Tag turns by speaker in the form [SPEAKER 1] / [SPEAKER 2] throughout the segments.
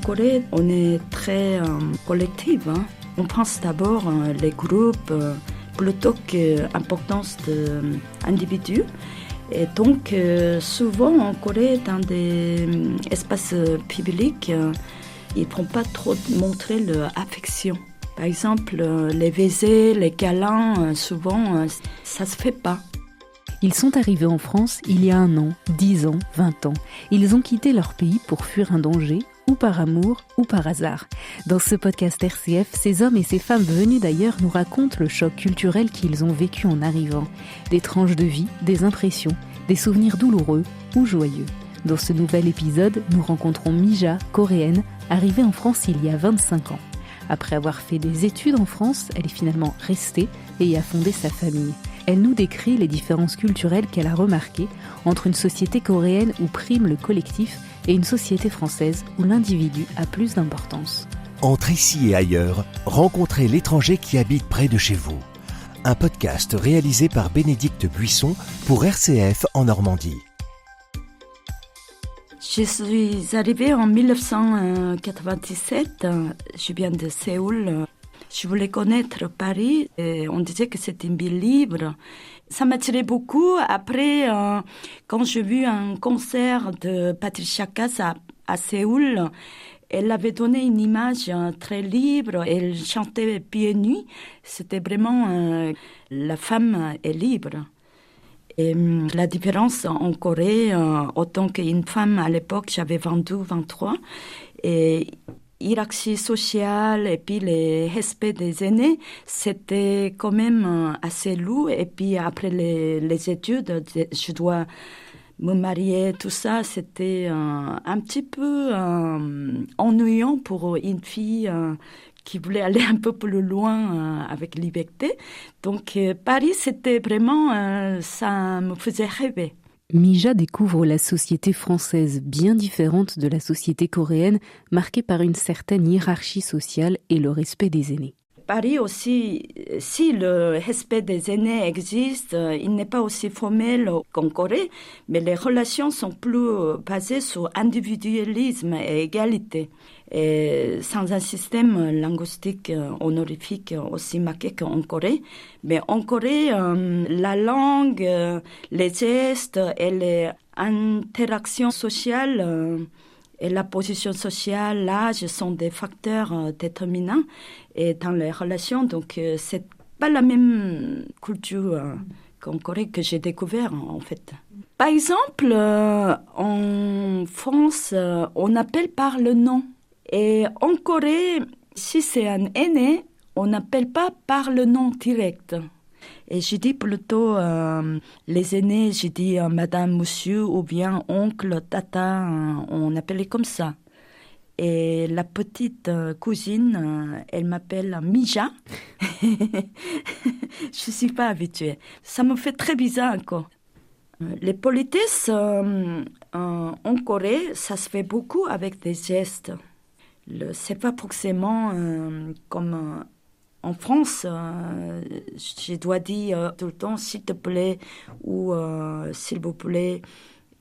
[SPEAKER 1] Corée, on est très collectif. On pense d'abord les groupes plutôt que l'importance de l'individu. Et donc, souvent en Corée, dans des espaces publics, ils ne vont pas trop montrer leur affection. Par exemple, les baisers, les câlins, souvent, ça ne se fait pas.
[SPEAKER 2] Ils sont arrivés en France il y a 1 an, 10 ans, 20 ans. Ils ont quitté leur pays pour fuir un danger, ou par amour, ou par hasard. Dans ce podcast RCF, ces hommes et ces femmes venus d'ailleurs nous racontent le choc culturel qu'ils ont vécu en arrivant. Des tranches de vie, des impressions, des souvenirs douloureux ou joyeux. Dans ce nouvel épisode, nous rencontrons Mija, coréenne, arrivée en France il y a 25 ans. Après avoir fait des études en France, elle est finalement restée et y a fondé sa famille. Elle nous décrit les différences culturelles qu'elle a remarquées entre une société coréenne où prime le collectif et une société française où l'individu a plus d'importance.
[SPEAKER 3] Entre ici et ailleurs, rencontrez l'étranger qui habite près de chez vous. Un podcast réalisé par Bénédicte Buisson pour RCF en Normandie.
[SPEAKER 1] Je suis arrivée en 1997. Je viens de Séoul. Je voulais connaître Paris et on disait que c'était une ville libre. Ça m'attirait beaucoup. Après, quand j'ai vu un concert de Patricia Cass à Séoul, elle avait donné une image très libre. Elle chantait pieds nus. C'était vraiment la femme est libre. Et la différence en Corée, autant qu'une femme à l'époque, j'avais 22, 23, et hiérarchie sociale et puis le respect des aînés, c'était quand même assez lourd. Et puis après les études, je dois me marier, tout ça, c'était un petit peu ennuyant pour une fille qui voulait aller un peu plus loin avec liberté. Donc Paris, c'était vraiment, ça me faisait rêver.
[SPEAKER 2] Mija découvre la société française bien différente de la société coréenne, marquée par une certaine hiérarchie sociale et le respect des aînés.
[SPEAKER 1] Paris aussi, si le respect des aînés existe, il n'est pas aussi formel qu'en Corée, mais les relations sont plus basées sur individualisme et égalité. Et sans un système linguistique honorifique aussi marqué qu'en Corée. Mais en Corée, la langue, les gestes et les interactions sociales et la position sociale, l'âge sont des facteurs déterminants et dans les relations. Donc, c'est pas la même culture qu'en Corée que j'ai découvert en fait. Par exemple, en France, on appelle par le nom. Et en Corée, si c'est un aîné, on n'appelle pas par le nom direct. Et je dis plutôt les aînés, je dis madame, monsieur, ou bien oncle, tata, on appelait comme ça. Et la petite cousine, elle m'appelle Mija. Je ne suis pas habituée. Ça me fait très bizarre encore. Les politesses en Corée, ça se fait beaucoup avec des gestes. C'est pas forcément comme en France, je dois dire tout le temps s'il te plaît ou s'il vous plaît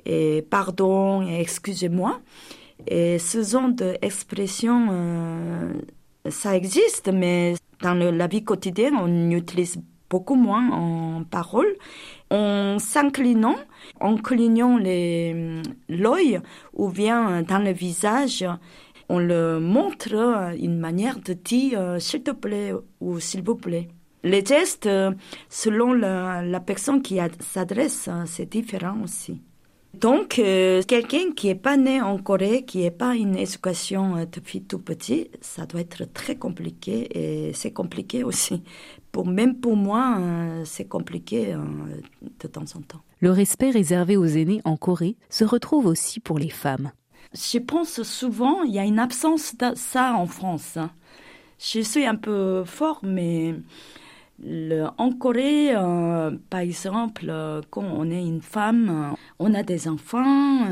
[SPEAKER 1] et pardon et excusez-moi. Et ce genre d'expression, ça existe, mais dans la vie quotidienne, on utilise beaucoup moins en parole. En s'inclinant, en clignant l'œil ou bien dans le visage, on le montre une manière de dire s'il te plaît ou s'il vous plaît. Les gestes, selon la personne qui s'adresse, c'est différent aussi. Donc, quelqu'un qui n'est pas né en Corée, qui n'a pas une éducation depuis tout petit, ça doit être très compliqué et c'est compliqué aussi. Même pour moi, c'est compliqué de temps en temps.
[SPEAKER 2] Le respect réservé aux aînés en Corée se retrouve aussi pour les femmes.
[SPEAKER 1] Je pense souvent il y a une absence de ça en France. Je suis un peu fort, mais en Corée, par exemple, quand on est une femme, on a des enfants,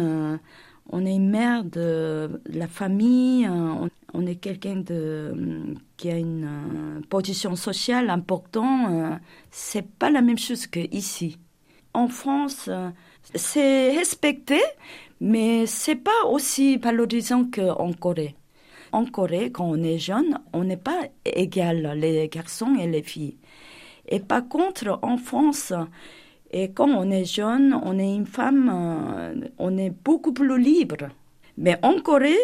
[SPEAKER 1] on est une mère de la famille, on est quelqu'un qui a une position sociale importante. C'est pas la même chose qu'ici. En France, c'est respecté, mais c'est pas aussi valorisant qu'en Corée. En Corée, quand on est jeune, on n'est pas égal, les garçons et les filles. Et par contre, en France, et quand on est jeune, on est une femme, on est beaucoup plus libre. Mais en Corée,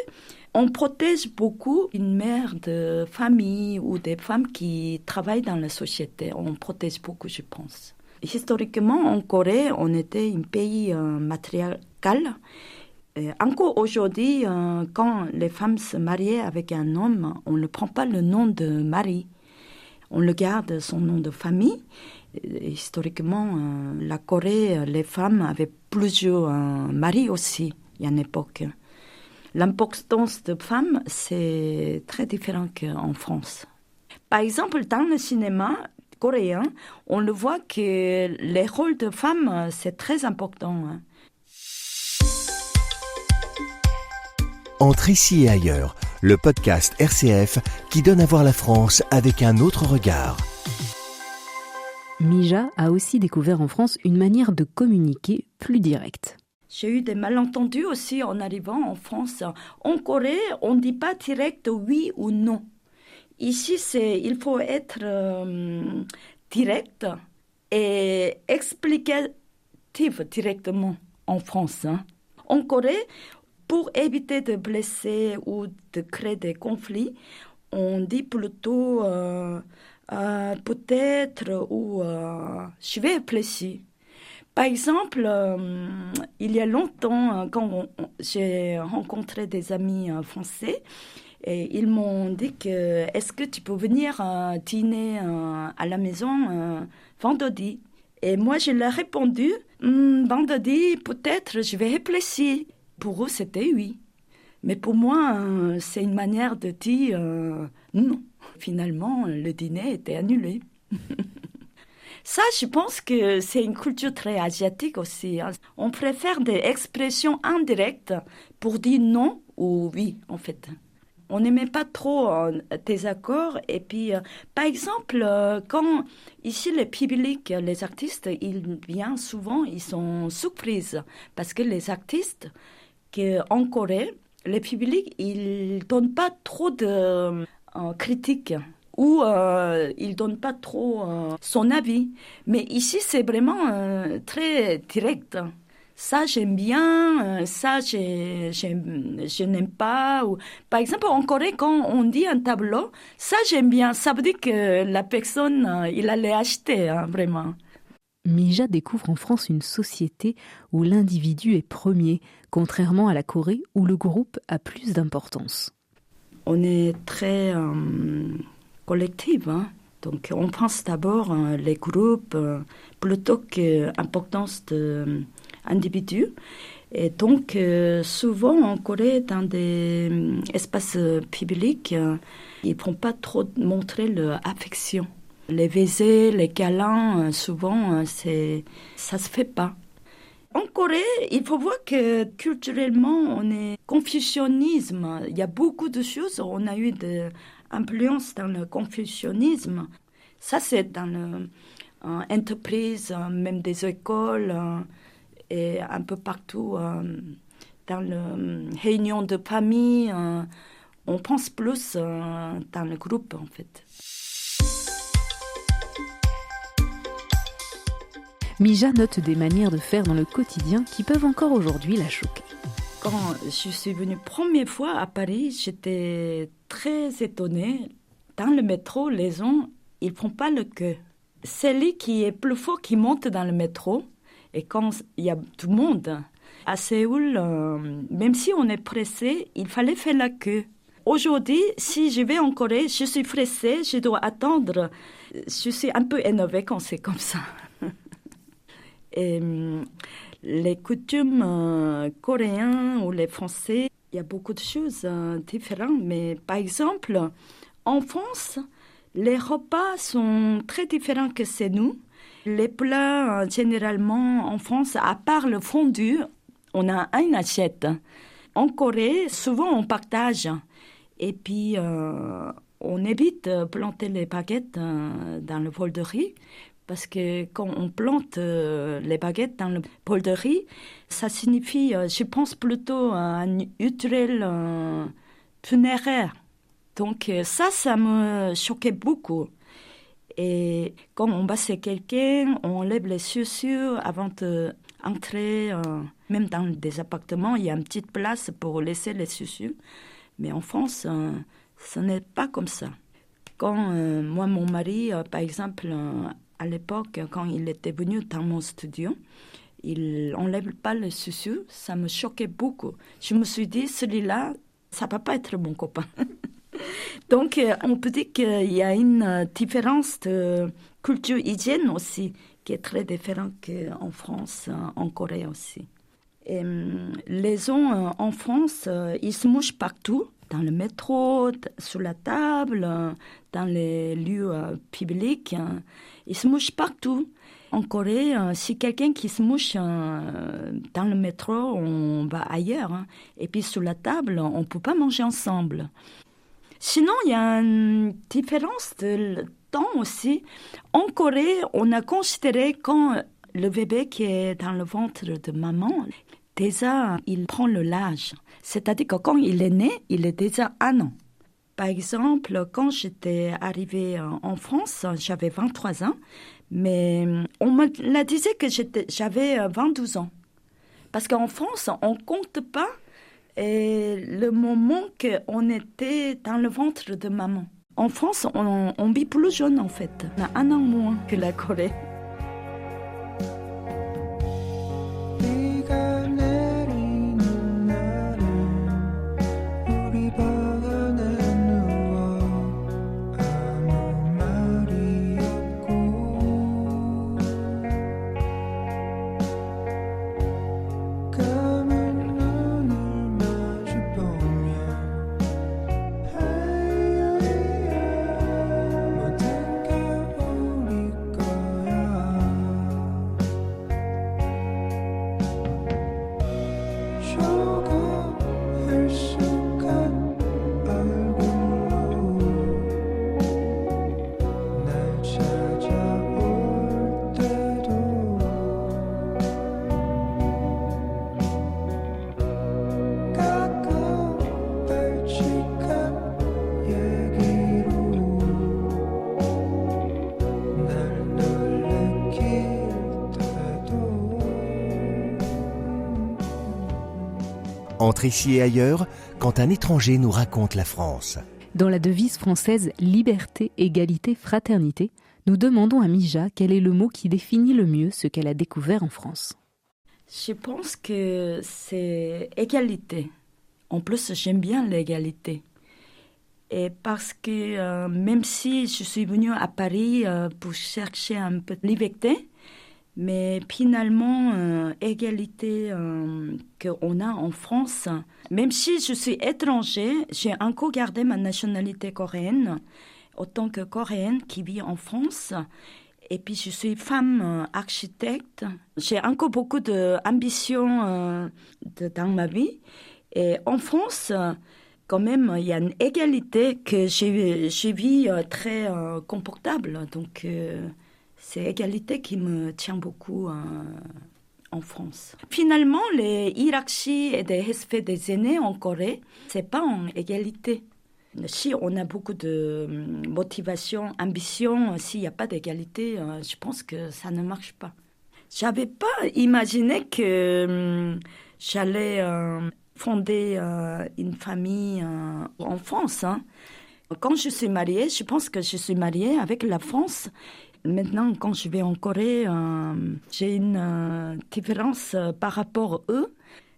[SPEAKER 1] on protège beaucoup une mère de famille ou des femmes qui travaillent dans la société. On protège beaucoup, je pense. Historiquement, en Corée, on était un pays matriarcal. Et encore aujourd'hui, quand les femmes se mariaient avec un homme, on ne prend pas le nom de mari. On le garde son nom de famille. Et historiquement, la Corée, les femmes avaient plusieurs maris aussi, il y a une époque. L'importance de femmes, c'est très différent qu'en France. Par exemple, dans le cinéma coréen, on le voit que les rôles de femmes, c'est très important.
[SPEAKER 3] Entre ici et ailleurs, le podcast RCF qui donne à voir la France avec un autre regard.
[SPEAKER 2] Mija a aussi découvert en France une manière de communiquer plus directe.
[SPEAKER 1] J'ai eu des malentendus aussi en arrivant en France. En Corée, on ne dit pas direct oui ou non. Ici, il faut être direct et explicatif directement en France. En Corée, pour éviter de blesser ou de créer des conflits, on dit plutôt peut-être ou je vais réfléchir. Par exemple, il y a longtemps, quand j'ai rencontré des amis français, et ils m'ont dit que est-ce que tu peux venir dîner à la maison vendredi? Et moi, je leur ai répondu, vendredi, peut-être, je vais réfléchir. Pour eux, c'était oui. Mais pour moi, c'est une manière de dire non. Finalement, le dîner était annulé. Ça, je pense que c'est une culture très asiatique aussi. On préfère des expressions indirectes pour dire non ou oui, en fait. On n'aimait pas trop des accords. Et puis, par exemple, quand ici, le public, les artistes, ils viennent souvent, ils sont surprises. Parce que les artistes, en Corée, le public, ils ne donnent pas trop de critiques. Ou il ne donne pas trop son avis. Mais ici, c'est vraiment très direct. Ça, j'aime bien, ça, je n'aime pas. Ou, par exemple, en Corée, quand on dit un tableau, ça, j'aime bien. Ça veut dire que la personne, il allait acheter, vraiment.
[SPEAKER 2] Mija découvre en France une société où l'individu est premier, contrairement à la Corée où le groupe a plus d'importance.
[SPEAKER 1] On est très collectif, hein. Donc on pense d'abord les groupes plutôt que l'importance de l'individu. Et donc souvent en Corée, dans des espaces publics, ils ne vont pas trop montrer leur affection. Les baisers, les câlins, souvent, ça ne se fait pas. En Corée, il faut voir que culturellement, on est confucianisme. Il y a beaucoup de choses. On a eu de influence dans le confucianisme. Ça, c'est dans l'entreprise, même des écoles et un peu partout. Dans les réunions de famille, on pense plus dans le groupe, en fait.
[SPEAKER 2] Mija note des manières de faire dans le quotidien qui peuvent encore aujourd'hui la choquer.
[SPEAKER 1] Quand je suis venue première fois à Paris, j'étais très étonnée. Dans le métro, les gens, ils ne font pas le queue. Celui qui est plus fort qui monte dans le métro, et quand il y a tout le monde, à Séoul, même si on est pressé, il fallait faire la queue. Aujourd'hui, si je vais en Corée, je suis pressée, je dois attendre. Je suis un peu énervée quand c'est comme ça. Et les coutumes coréens ou les français, il y a beaucoup de choses différentes. Mais par exemple, en France, les repas sont très différents que chez nous. Les plats, généralement, en France, à part le fondu, on a une assiette. En Corée, souvent, on partage. Et puis, on évite de planter les baguettes dans le bol de riz. Parce que quand on plante les baguettes dans le bol de riz, ça signifie, je pense plutôt, un rituel funéraire. Donc ça me choquait beaucoup. Et quand on bat chez quelqu'un, on enlève les chaussures avant d'entrer. Même dans des appartements, il y a une petite place pour laisser les chaussures. Mais en France, ce n'est pas comme ça. Quand moi, mon mari, par exemple, à l'époque, quand il était venu dans mon studio, il n'enlève pas les chaussures. Ça me choquait beaucoup. Je me suis dit, celui-là, ça ne va pas être mon copain. Donc, on peut dire qu'il y a une différence de culture hygiène aussi, qui est très différente qu'en France, en Corée aussi. Et les gens en France, ils se mouchent partout, dans le métro, sur la table, dans les lieux publics. Ils se mouchent partout. En Corée, si quelqu'un qui se mouche dans le métro, on va ailleurs. Et puis sur la table, on ne peut pas manger ensemble. Sinon, il y a une différence de temps aussi. En Corée, on a considéré quand le bébé qui est dans le ventre de maman, déjà, il prend le l'âge. C'est-à-dire que quand il est né, il est déjà 1 an. Par exemple, quand j'étais arrivée en France, j'avais 23 ans, mais on me disait que j'avais 22 ans. Parce qu'en France, on ne compte pas le moment qu'on était dans le ventre de maman. En France, on vit plus jeune en fait. On a 1 an moins que la Corée.
[SPEAKER 3] Entre ici et ailleurs, quand un étranger nous raconte la France.
[SPEAKER 2] Dans la devise française « Liberté, égalité, fraternité », nous demandons à Mija quel est le mot qui définit le mieux ce qu'elle a découvert en France.
[SPEAKER 1] Je pense que c'est égalité. En plus, j'aime bien l'égalité. Et parce que même si je suis venue à Paris pour chercher un peu de liberté, mais finalement, égalité qu'on a en France, même si je suis étranger, j'ai encore gardé ma nationalité coréenne, autant que coréenne qui vit en France. Et puis, je suis femme architecte. J'ai encore beaucoup d'ambition dans ma vie. Et en France, quand même, il y a une égalité que j'ai vu très confortable. Donc, c'est l'égalité qui me tient beaucoup en France. Finalement, les hiérarchies et les respects des aînés en Corée, ce n'est pas en égalité. Si on a beaucoup de motivation, ambition, s'il n'y a pas d'égalité, je pense que ça ne marche pas. Je n'avais pas imaginé que j'allais fonder une famille en France. Quand je suis mariée, je pense que je suis mariée avec la France. Maintenant, quand je vais en Corée, j'ai une différence par rapport à eux.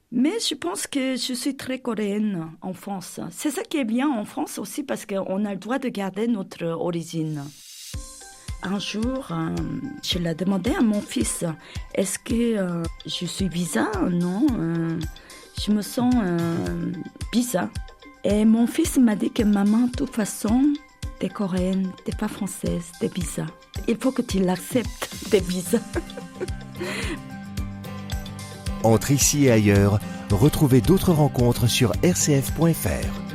[SPEAKER 1] Mais je pense que je suis très coréenne en France. C'est ça qui est bien en France aussi parce qu'on a le droit de garder notre origine. Un jour, je l'ai demandé à mon fils, est-ce que je suis bizarre? Non, je me sens bizarre. Et mon fils m'a dit que maman, de toute façon, t'es coréenne, t'es pas française, t'es bizarre. Il faut que tu l'acceptes, t'es bizarre.
[SPEAKER 3] Entre ici et ailleurs, retrouvez d'autres rencontres sur rcf.fr.